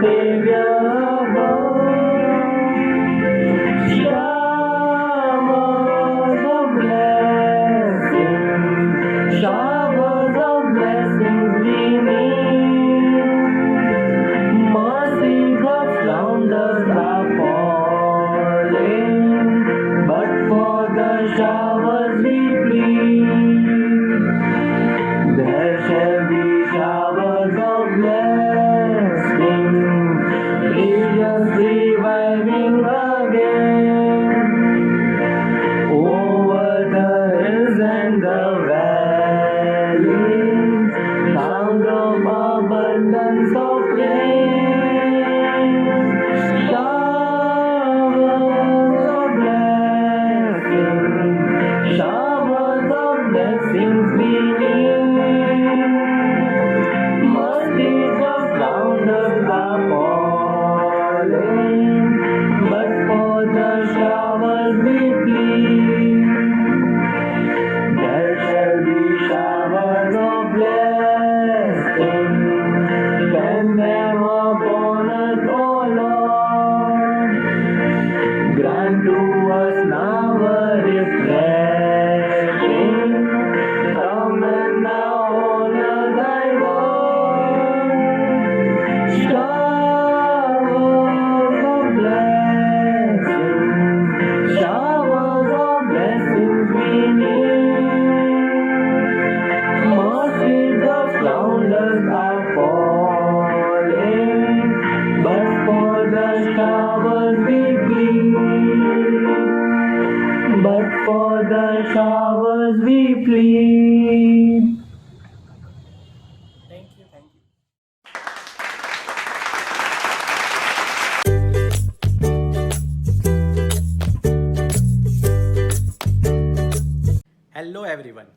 Savior above. Showers of blessings, showers of blessings we need. Mercies of flounders are falling, but for the showers we plead. There shall be showers of blessing, brilliance reviving again, over the hills and the valleys, sound of abundance of rain. Showers of blessings, showers of blessings we need. Mercies of flounders are falling, but for the showers we plead. There shall be showers of blessing, send them upon us, O Lord. Grant to us now a refreshing, come and now honor thy word. Showers of blessings, showers of blessings we need. Mercies of flounders are falling, but for the showers we plead. But for the showers we plead. Thank you. Hello everyone.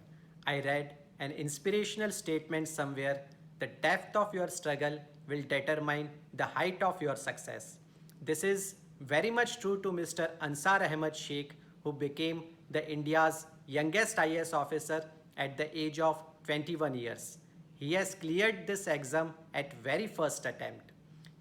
I read an inspirational statement somewhere: the depth of your struggle will determine the height of your success. This is very much true to Mr. Ansar Ahmed Sheikh, who became the India's youngest IAS officer at the age of 21 years. He has cleared this exam at very first attempt.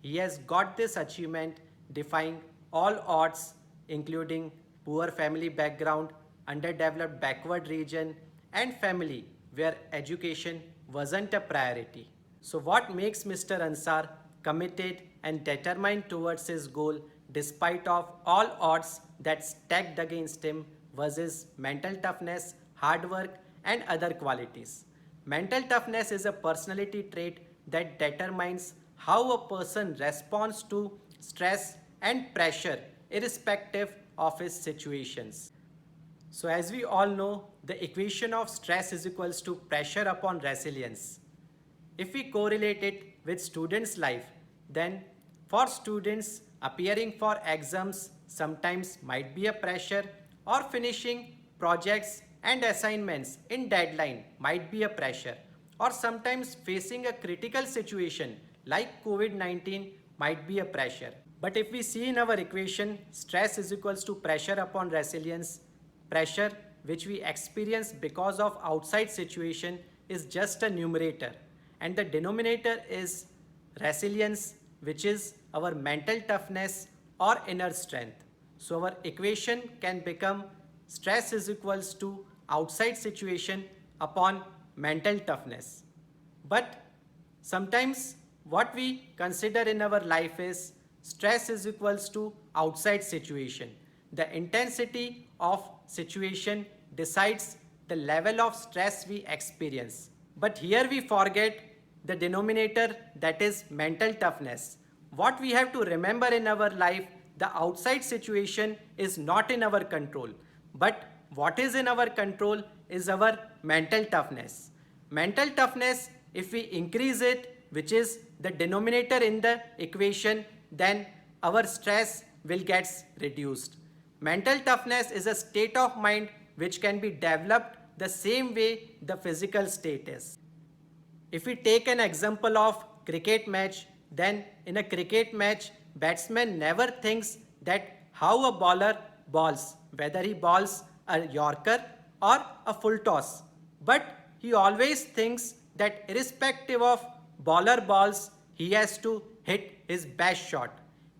He has got this achievement defying all odds, including poor family background, underdeveloped backward region, and family where education wasn't a priority. So what makes Mr. Ansar committed and determined towards his goal despite of all odds that stacked against him was his mental toughness, hard work, and other qualities. Mental toughness is a personality trait that determines how a person responds to stress and pressure irrespective of his situations. So as we all know, the equation of stress is equals to pressure upon resilience. If we correlate it with students' life, then for students, appearing for exams sometimes might be a pressure, or finishing projects and assignments in deadline might be a pressure, or sometimes facing a critical situation like COVID-19 might be a pressure. But if we see in our equation, stress is equals to pressure upon resilience. Pressure which we experience because of outside situation is just a numerator, and the denominator is resilience, which is our mental toughness or inner strength. So our equation can become stress is equals to outside situation upon mental toughness. But sometimes what we consider in our life is stress is equals to outside situation. The intensity of situation decides the level of stress we experience. But here we forget the denominator, that is mental toughness. What we have to remember in our life, the outside situation is not in our control. But what is in our control is our mental toughness. Mental toughness, if we increase it, which is the denominator in the equation, then our stress will get reduced. Mental toughness is a state of mind which can be developed the same way the physical state is. If we take an example of cricket match, then in a cricket match, batsman never thinks that how a bowler bowls, whether he bowls a Yorker or a full toss. But he always thinks that irrespective of bowler balls, he has to hit his best shot.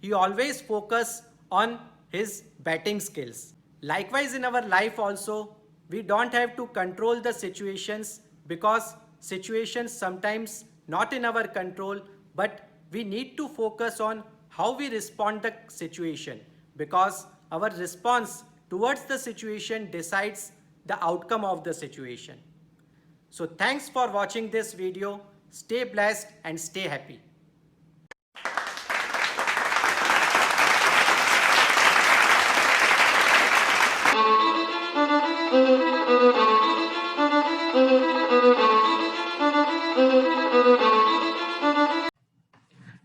He always focus on his batting skills. Likewise, in our life also, we don't have to control the situations because situations sometimes not in our control, but we need to focus on how we respond the situation because our response towards the situation decides the outcome of the situation. So thanks for watching this video. Stay blessed and stay happy.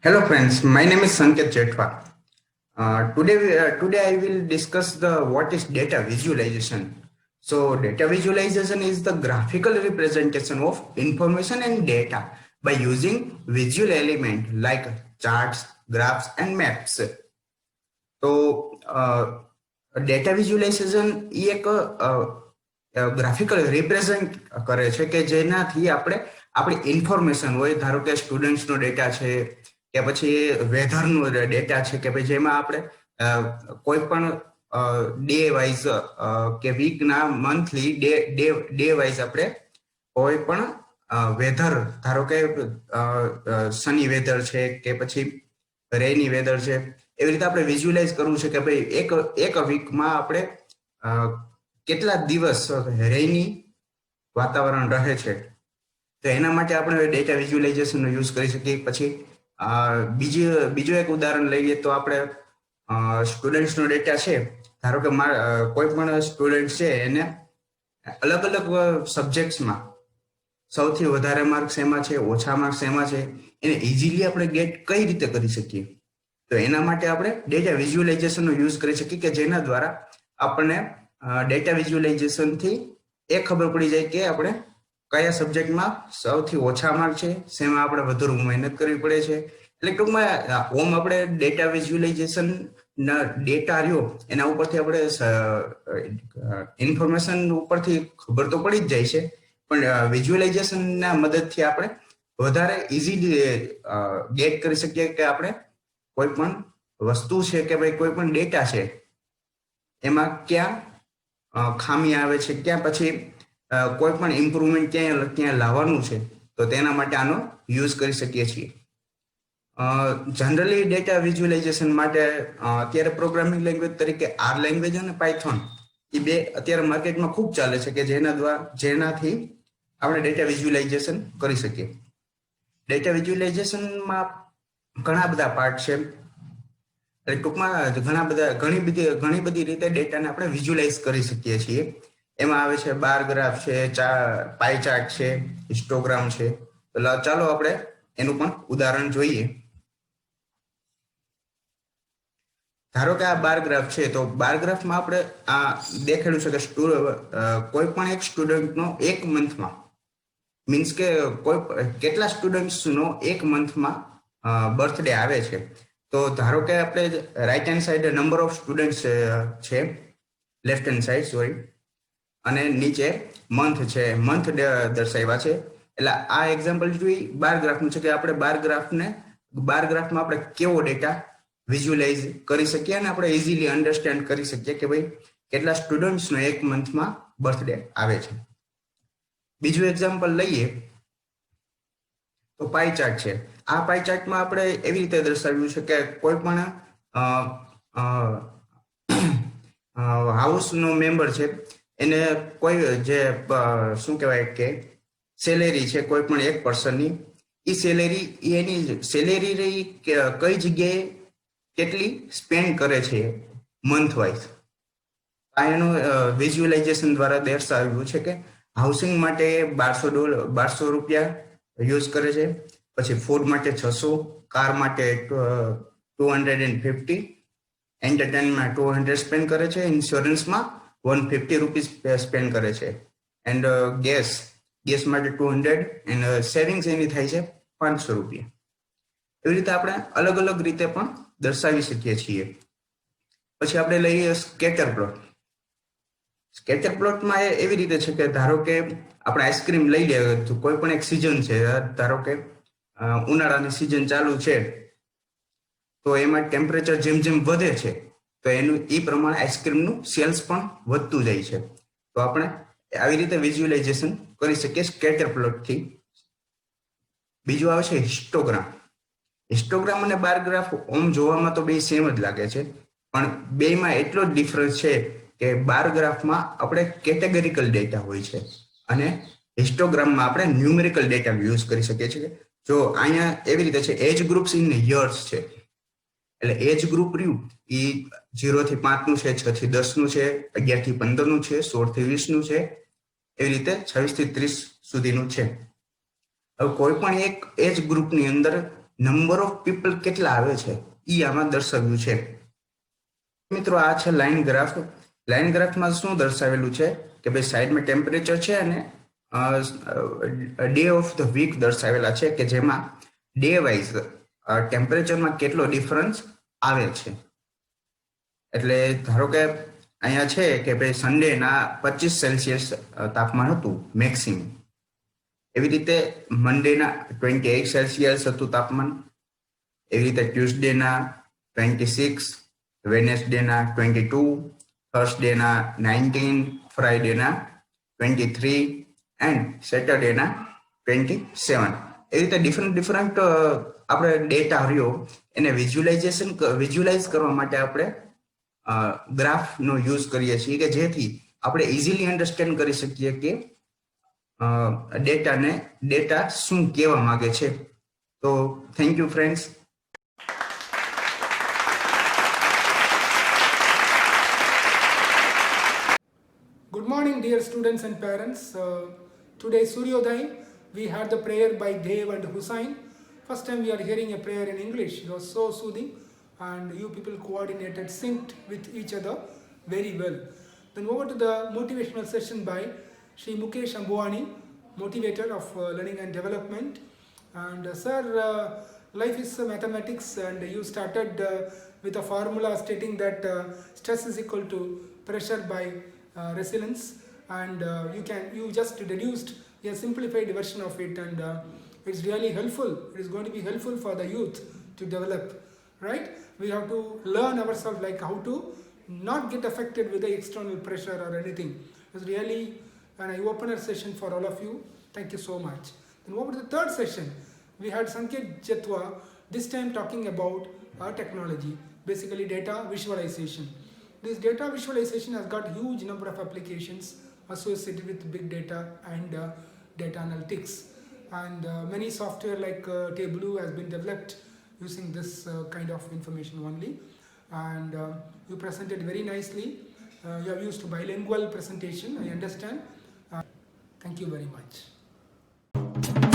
Hello friends, my name is Sanket Jetwa. Today I will discuss the what is data visualization. So data visualization is the graphical representation of information and data by using visual element like charts, graphs and maps. તો data visualisation એ એક graphical represent કરે છે કે જેનાથી આપણે આપણી information હોય, ધારો કે સ્ટુડન્ટ્સનો ડેટા છે કે પછી વેધરનો ડેટા છે કે ભાઈ જેમાં આપણે કોઈ પણ ડે વાઇઝ કે વીકના મંથલી ડે વાઇઝ આપણે કોઈ પણ વેધર, ધારો કે સની વેધર છે કે પછી રેની વેધર છે, એવી રીતે આપણે વિઝ્યુલાઇઝ કરવું છે કે ભાઈ એક વીકમાં આપણે કેટલા દિવસ રેની વાતાવરણ રહે છે. તો એના માટે આપણે ડેટા વિઝ્યુલાઇઝેશનનો યુઝ કરી શકીએ. પછી બીજું એક ઉદાહરણ લઈએ તો આપણે સ્ટુડન્ટ્સનો ડેટા છે. ધારો કે કોઈ પણ સ્ટુડન્ટ છે એને અલગ અલગ સબ્જેક્ટ્સમાં સૌથી વધારે માર્ક્સ એમાં છે, ઓછા માર્ક્સ એમાં છે, એને ઇઝીલી આપણે ગેટ કઈ રીતે કરી શકીએ. તો એના માટે આપણે ડેટા વિઝ્યુલાઇઝેશનનો યુઝ કરી શકીએ કે જેના દ્વારા આપણને ડેટા વિઝ્યુલાઇઝેશનથી એ ખબર પડી જાય કે આપણે કયા સબ્જેક્ટમાં સૌથી ઓછા માર્ક છે, શેમાં આપણે વધુ મહેનત કરવી પડે છે. એટલે ટૂંકમાં ઓમ આપણે ડેટા વિઝ્યુલાઇઝેશન ડેટા રહ્યો એના ઉપરથી આપણે ઇન્ફોર્મેશન ઉપરથી ખબર તો પડી જ જાય છે, પણ વિઝ્યુલાઇઝેશનના મદદથી આપણે વધારે ઇઝીલી ગેટ કરી શકીએ કે આપણે કોઈ પણ વસ્તુ છે કે ભાઈ કોઈ પણ ડેટા છે એમાં ક્યાં ખામી આવે છે, ક્યાં પછી કોઈ પણ ઇમ્પ્રુવમેન્ટ ક્યાં લાવવાનું છે. તો તેના માટે આનો યુઝ કરી શકીએ છીએ. જનરલી ડેટા વિઝ્યુલાઇઝેશન માટે અત્યારે પ્રોગ્રામિંગ લેંગ્વેજ તરીકે આર લેંગ્વેજ અને પાયથોન એ બે અત્યારે માર્કેટમાં ખૂબ ચાલે છે કે જેનાથી આપણે ડેટા વિઝ્યુલાઇઝેશન કરી શકીએ. ડેટા વિઝ્યુલાઇઝેશનમાં ઘણા બધા પાર્ટ છે. ટૂંકમાં ઘણી બધી રીતે ડેટાને આપણે વિઝ્યુલાઇઝ કરી શકીએ છીએ. એમાં આવે છે બાર ગ્રાફ છે, પાઈ ચાર્ટ છે, હિસ્ટોગ્રામ છે. તો ચાલો આપણે એનું પણ ઉદાહરણ જોઈએ. ધારો કે આ બાર ગ્રાફ છે, તો બાર ગ્રાફમાં આપણે આ દેખેલું છે કે કોઈ પણ એક સ્ટુડન્ટનો એક મંથમાં મીન્સ કે કેટલા સ્ટુડન્ટ્સનો એક મંથમાં બર્થડે આવે છે. તો ધારો કે આપણે right hand side number of students છે, લેફ્ટ હેન્ડ સાઈડ સોરી, અને નીચે મંથ છે, મંથ દર્શાવ્યા છે. એટલે આ એક્ઝામ્પલ જોઈ બાર ગ્રાફનું છે કે આપણે બાર ગ્રાફમાં આપણે કેવો ડેટા વિઝ્યુલાઇઝ કરી શકીએ અને આપણે ઇઝીલી અન્ડરસ્ટેન્ડ કરી શકીએ કે ભાઈ કેટલા સ્ટુડન્ટ્સનો એક મંથમાં બર્થડે આવે છે. બીજું એક્ઝામ્પલ લઈએ તો પાઈ ચાર્ટ છે. આ પાઈ ચાર્ટમાં આપણે એવી રીતે દર્શાવ્યું છે કે કોઈ પણ હાઉસનો મેમ્બર છે એને કોઈ જે શું કહેવાય કે સેલેરી છે કોઈ પણ એક પર્સનની, એ એની સેલેરી રહી કઈ જગ્યાએ કેટલી સ્પેન્ડ કરે છે મંથ વાઇઝ. આ એનું વિઝ્યુલાઇઝેશન દ્વારા દર્શાવ્યું છે કે હાઉસિંગ માટે $1200 યુઝ કરે છે, પછી ફૂડ માટે 600, કાર માટે 250, એન્ટરટેનમેન્ટ 200 સ્પેન્ડ કરે છે, ઇન્સ્યોરન્સમાં ₹150 સ્પેન્ડ કરે છે, એન્ડ ગેસ માટે 200, એન્ડ સેવિંગ્સ એની થાય છે ₹500. એવી રીતે આપણે અલગ અલગ રીતે પણ દર્શાવી શકીએ છીએ. પછી આપણે લઈએ સ્કેટર પ્લોટ. સ્કેટર પ્લોટમાં એવી રીતે છે કે ધારો કે આપણે આઈસ્ક્રીમ લઈ લઈએ તો કોઈ પણ એક સિઝન છે, ધારો કે ઉનાળાની સિઝન ચાલુ છે તો એમાં ટેમ્પરેચર જેમ જેમ વધે છે તો એનું એ પ્રમાણે આઈસ્ક્રીમનું સેલ્સ પણ વધતું જાય છે. તો આપણે આવી રીતે વિઝ્યુઅલાઇઝેશન કરી શકીએ સ્કેટર પ્લોટથી. બીજું આવે છે હિસ્ટોગ્રામ. હિસ્ટોગ્રામ અને બાર ગ્રાફ ઓમ જોવામાં તો બે સેમ જ લાગે છે, પણ બેમાં એટલો જ ડિફરન્સ છે કે બાર ગ્રાફમાં આપણે કેટેગરીકલ ડેટા હોય છે અને હિસ્ટોગ્રામમાં આપણે ન્યુમેરિકલ ડેટા યુઝ કરી શકીએ છીએ. જો અહીંયા એવી રીતે છે એજ ગ્રુપ્સ ઇન યર્સ છે, એટલે એજ ગ્રુપ રહ્યું એ 0 થી 5 નું છે, 6 થી 10 નું છે, 11 થી 15 નું છે, 16 થી 20 નું છે, એવી રીતે 26 થી 30 સુધીનું છે. હવે કોઈ પણ એક એજ ગ્રુપની અંદર નંબર ઓફ પીપલ કેટલા આવે છે એ આમાં દર્શાવ્યું છે. મિત્રો આ છે લાઈન ગ્રાફ. લાઈન ગ્રાફમાં શું દર્શાવેલું છે કે ભાઈ સાઈડમાં ટેમ્પરેચર છે અને ડે ઓફ ધ વીક દર્શાવેલા છે કે જેમાં ડે વાઇઝ ટેમ્પરેચરમાં કેટલો ડિફરન્સ આવે છે. એટલે ધારો કે અહીંયા છે કે ભાઈ સન્ડેના 25 સેલ્સિયસ તાપમાન હતું મેક્સિમમ, એવી રીતે મંડેના 28 સેલ્સિયસ હતું તાપમાન, એવી રીતે ટ્યુઝડેના 26, વેનેસડેના 22, થર્સડેના 19, ફ્રાઈડેના 23 એન્ડ સેટરડેના 27. એ રીતે ડિફરન્ટ આપણે ડેટા રહ્યો એને વિઝ્યુઅલાઇઝ કરવા માટે આપણે ગ્રાફનો યુઝ કરીએ છીએ કે જેથી આપણે ઇઝીલી અન્ડરસ્ટેન્ડ કરી શકીએ કે ડેટા શું કહેવા માંગે છે. તો thank you friends. Good morning, dear students and parents. Today, Suryodai, we had the prayer by Dev and Hussain. First time we are hearing a prayer in English. It was so soothing, and you people coordinated, synced with each other very well. Then over to the motivational session by Shri Mukesh Ambwani, motivator of learning and development. And sir, life is mathematics, and you started with a formula stating that stress is equal to pressure by resilience, and you just deduced a simplified version of it, and it's really helpful. It is going to be helpful for the youth to develop, right? We have to learn ourselves like how to not get affected with the external pressure or anything. It's really an eye-opener session for all of you. Thank you so much. Then over to the third session, we had Sanket Jatwa, this time talking about technology, basically data visualization. This data visualization has got huge number of applications associated with big data and data analytics, and many software like Tableau has been developed using this kind of information only, and you presented very nicely. You have used bilingual presentation, I understand. Thank you very much.